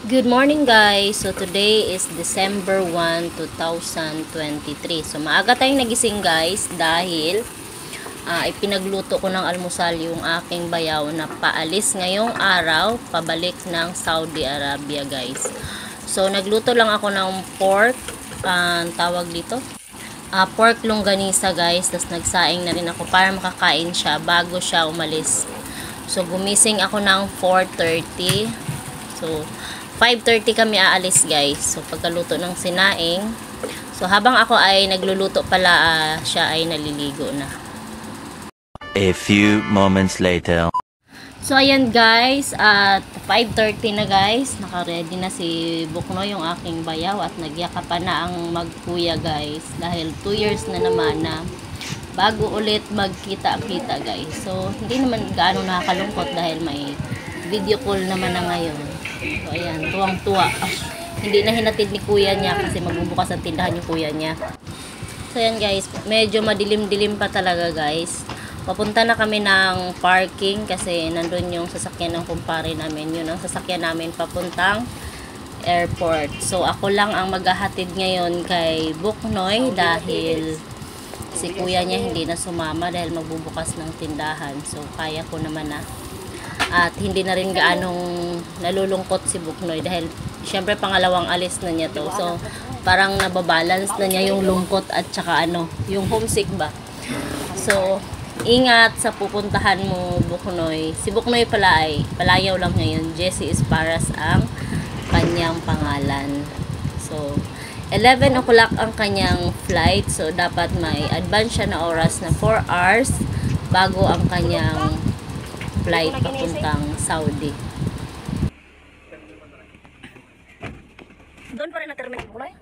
Good morning guys! So today is December 1, 2023. So maaga tayong nagising guys dahil ipinagluto ko ng almusal yung aking bayaw na paalis ngayong araw pabalik ng Saudi Arabia guys. So nagluto lang ako ng pork, tawag dito, pork longganisa guys. Tapos nagsaing na rin ako para makakain siya bago siya umalis. So gumising ako ng 4:30. So 5:30 kami aalis guys. So pagkaluto ng sinaing, so habang ako ay nagluluto pala, siya ay naliligo na. A few moments later. So ayan guys, at 5:30 na guys, naka-ready na si Bukno, yung aking bayaw, at nagyakapan na ang magkuya guys dahil 2 years na naman na bago ulit magkita-kita guys. So hindi naman gaano nakakalungkot dahil may video call naman na ngayon. So ayan, tuwang-tuwa. Hindi na hinatid ni kuya niya kasi magbubukas ang tindahan yung kuya niya. So ayan guys, medyo madilim-dilim pa talaga guys. Papunta na kami ng parking kasi nandun yung sasakyan ng kumpare namin. Yun ang sasakyan namin papuntang airport. So ako lang ang maghahatid ngayon kay Buknoy dahil si kuya niya hindi na sumama dahil magbubukas ng tindahan. So kaya ko naman na. At hindi na rin gaanong nalulungkot si Buknoy dahil syempre pangalawang alis na niya to. So parang nababalance na niya yung lungkot at saka yung homesick ba. So ingat sa pupuntahan mo Buknoy. Si Buknoy pala ay palayaw lang ngayon. Jessie Esparas ang kanyang pangalan. So 11 o'clock ang kanyang flight. So dapat may advance siya na oras na 4 hours bago ang kanyang flight papuntang Saudi. Doon pa rin na-terminate mo na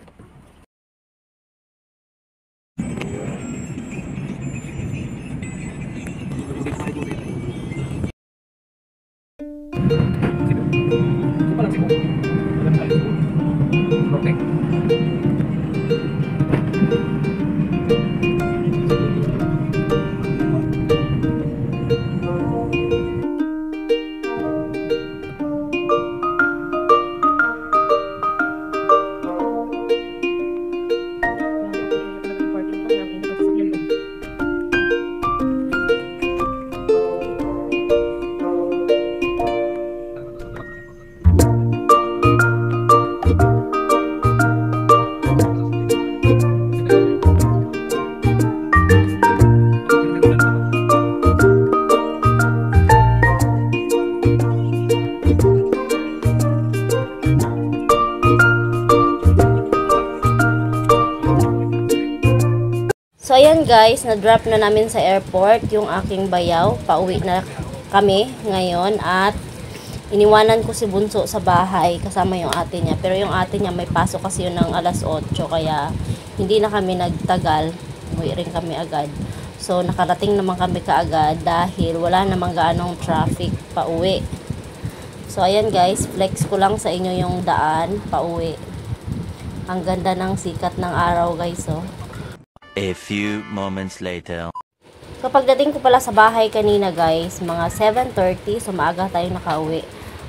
So ayan guys, na-drop na namin sa airport yung aking bayaw. Pauwi na kami ngayon at iniwanan ko si Bunso sa bahay kasama yung ate niya. Pero yung ate niya may pasok kasi yun ng alas 8 kaya hindi na kami nagtagal. Umuwi rin kami agad. So nakarating naman kami kaagad dahil wala namang gaanong traffic pauwi. So ayan guys, flex ko lang sa inyo yung daan pauwi. Ang ganda ng sikat ng araw guys, oh. A few moments later. So pagdating ko pala sa bahay kanina guys, mga 7:30, so maaga tayo nakauwi,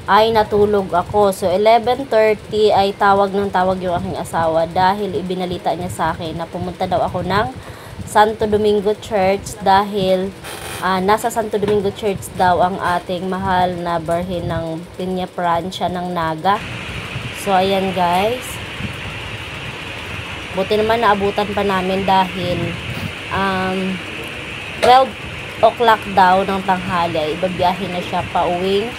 ay natulog ako. So 11:30 ay tawag ng tawag yung aking asawa dahil ibinalita niya sa akin na pumunta daw ako ng Santo Domingo Church dahil nasa Santo Domingo Church daw ang ating mahal na Birhen ng Pinya Francia ng Naga. So ayan guys, buti naman naabutan pa namin dahil 12 o'clock daw ng tanghali ay ibabiyahin na siya pauwing